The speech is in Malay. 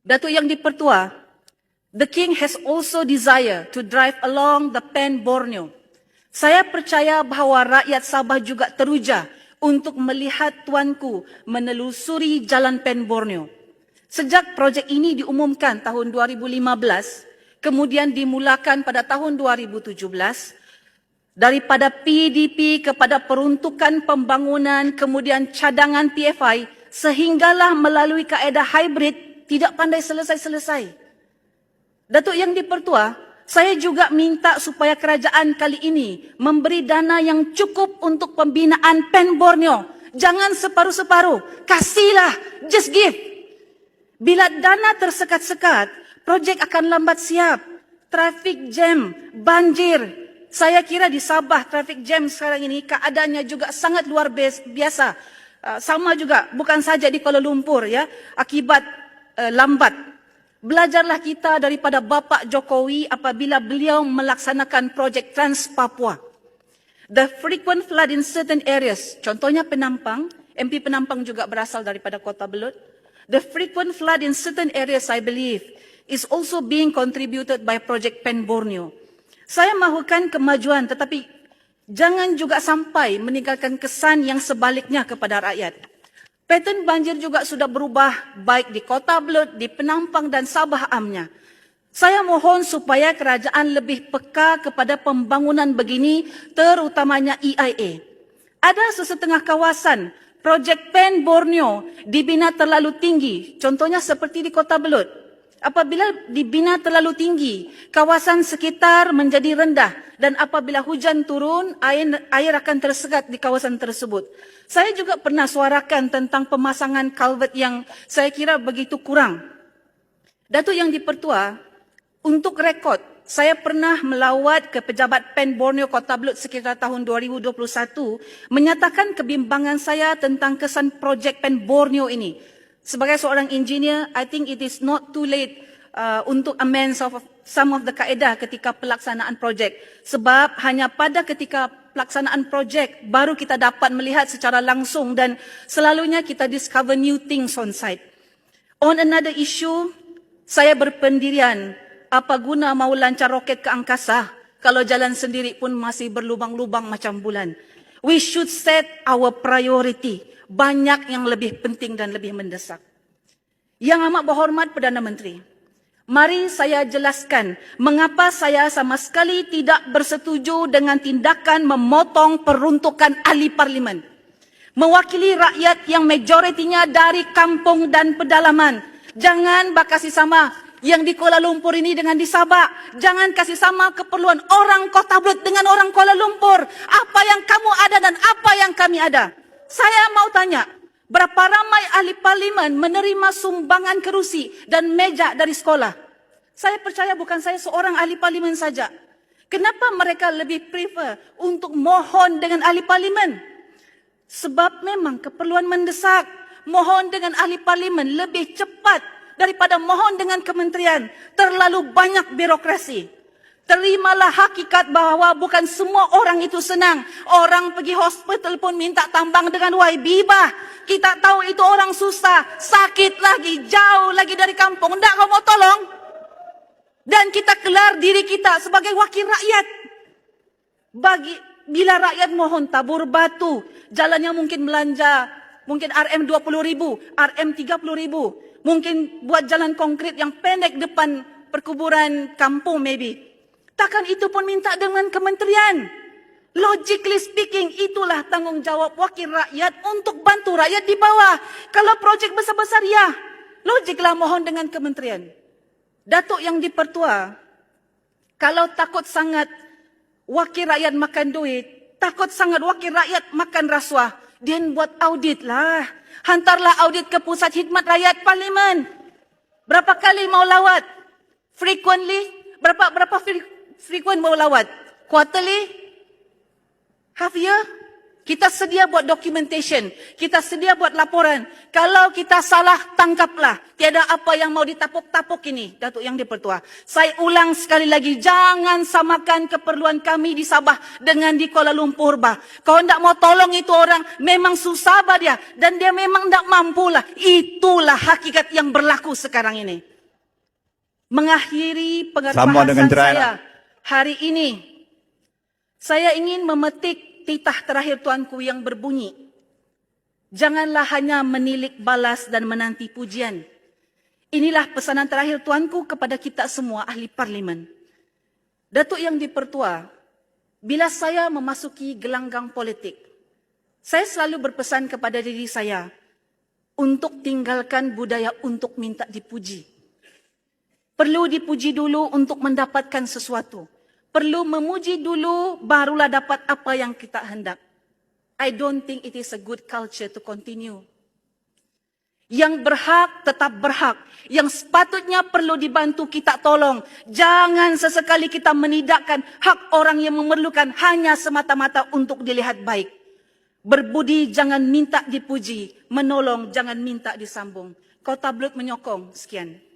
Datuk Yang Dipertua, the King has also desire to drive along the Pen Borneo. Saya percaya bahawa rakyat Sabah juga teruja untuk melihat tuanku menelusuri jalan Pen Borneo. Sejak projek ini diumumkan tahun 2015, kemudian dimulakan pada tahun 2017, daripada PDP kepada peruntukan pembangunan, kemudian cadangan PFI, sehinggalah melalui kaedah hybrid, tidak pandai selesai-selesai. Datuk Yang Dipertua, saya juga minta supaya kerajaan kali ini memberi dana yang cukup untuk pembinaan Pen Borneo. Jangan separuh-separuh, kasihlah, just give. Bila dana tersekat-sekat, projek akan lambat siap. Traffic jam, banjir. Saya kira di Sabah traffic jam sekarang ini keadaannya juga sangat luar biasa. Sama juga, bukan saja di Kuala Lumpur ya, akibat lambat. Belajarlah kita daripada Bapak Jokowi apabila beliau melaksanakan projek Trans Papua. The frequent flood in certain areas, contohnya Penampang, MP Penampang juga berasal daripada Kota Belud. The frequent flood in certain areas, I believe, is also being contributed by project Pen Borneo. Saya mahukan kemajuan, tetapi jangan juga sampai meninggalkan kesan yang sebaliknya kepada rakyat. Pattern banjir juga sudah berubah baik di Kota Belud, di Penampang dan Sabah amnya. Saya mohon supaya kerajaan lebih peka kepada pembangunan begini, terutamanya EIA. Ada sesetengah kawasan, projek Pen Borneo dibina terlalu tinggi, contohnya seperti di Kota Belud. Apabila dibina terlalu tinggi, kawasan sekitar menjadi rendah dan apabila hujan turun, air akan tersekat di kawasan tersebut. Saya juga pernah suarakan tentang pemasangan kalvert yang saya kira begitu kurang. Datuk Yang Dipertua, untuk rekod, saya pernah melawat ke pejabat Pen Borneo Kota Belud sekitar tahun 2021, menyatakan kebimbangan saya tentang kesan projek Pen Borneo ini. Sebagai seorang engineer, I think it is not too late untuk amend some of the kaedah ketika pelaksanaan projek. Sebab hanya pada ketika pelaksanaan projek baru kita dapat melihat secara langsung dan selalunya kita discover new things on site. On another issue, saya berpendirian, apa guna mau lancar roket ke angkasa kalau jalan sendiri pun masih berlubang-lubang macam bulan. We should set our priority. Banyak yang lebih penting dan lebih mendesak. Yang amat berhormat Perdana Menteri, mari saya jelaskan mengapa saya sama sekali tidak bersetuju dengan tindakan memotong peruntukan ahli parlimen. Mewakili rakyat yang majoritinya dari kampung dan pedalaman. Jangan bakasi sama yang di Kuala Lumpur ini dengan di Sabah. Jangan kasih sama keperluan orang Kota Belud dengan orang Kuala Lumpur. Apa yang kamu ada dan apa yang kami ada. Saya mau tanya, berapa ramai ahli parlimen menerima sumbangan kerusi dan meja dari sekolah? Saya percaya bukan saya seorang ahli parlimen saja. Kenapa mereka lebih prefer untuk mohon dengan ahli parlimen? Sebab memang keperluan mendesak. Mohon dengan ahli parlimen lebih cepat daripada mohon dengan kementerian. Terlalu banyak birokrasi. Terimalah hakikat bahawa bukan semua orang itu senang. Orang pergi hospital pun minta tambang dengan bibah. Kita tahu itu orang susah, sakit lagi, jauh lagi dari kampung. Tak kau mau tolong? Dan kita kelar diri kita sebagai wakil rakyat. Bila rakyat mohon tabur batu, jalannya mungkin belanja, mungkin RM 20,000, RM 30,000. Mungkin buat jalan konkret yang pendek depan perkuburan kampung maybe. Takkan itu pun minta dengan kementerian. Logically speaking, itulah tanggungjawab wakil rakyat untuk bantu rakyat di bawah. Kalau projek besar-besar, ya, logiklah mohon dengan kementerian. Datuk Yang Dipertua, kalau takut sangat wakil rakyat makan duit, takut sangat wakil rakyat makan rasuah, then buat audit lah. Hantarlah audit ke Pusat Khidmat Rakyat Parlimen. Berapa kali mau lawat? Frequently? Berapa frequent mau lawat? Quarterly? Half year? Kita sedia buat documentation. Kita sedia buat laporan. Kalau kita salah, tangkaplah. Tiada apa yang mau ditapuk-tapuk ini, Datuk Yang Dipertua. Saya ulang sekali lagi, jangan samakan keperluan kami di Sabah dengan di Kuala Lumpur, bah. Kau tidak mau tolong itu orang, memang susah bah dia. Dan dia memang tidak mampu lah. Itulah hakikat yang berlaku sekarang ini. Mengakhiri Sama dengan pengerbahasan cerai saya hari ini, saya ingin memetik titah terakhir Tuanku yang berbunyi, janganlah hanya menilik balas dan menanti pujian. Inilah pesanan terakhir Tuanku kepada kita semua ahli parlimen. Datuk Yang Dipertua, bila saya memasuki gelanggang politik, saya selalu berpesan kepada diri saya untuk tinggalkan budaya untuk minta dipuji. Perlu dipuji dulu untuk mendapatkan sesuatu. Perlu memuji dulu barulah dapat apa yang kita hendak. I don't think it is a good culture to continue. Yang berhak tetap berhak. Yang sepatutnya perlu dibantu kita tolong. Jangan sesekali kita menidakkan hak orang yang memerlukan hanya semata-mata untuk dilihat baik. Berbudi jangan minta dipuji. Menolong jangan minta disambung. Kota Blut menyokong. Sekian.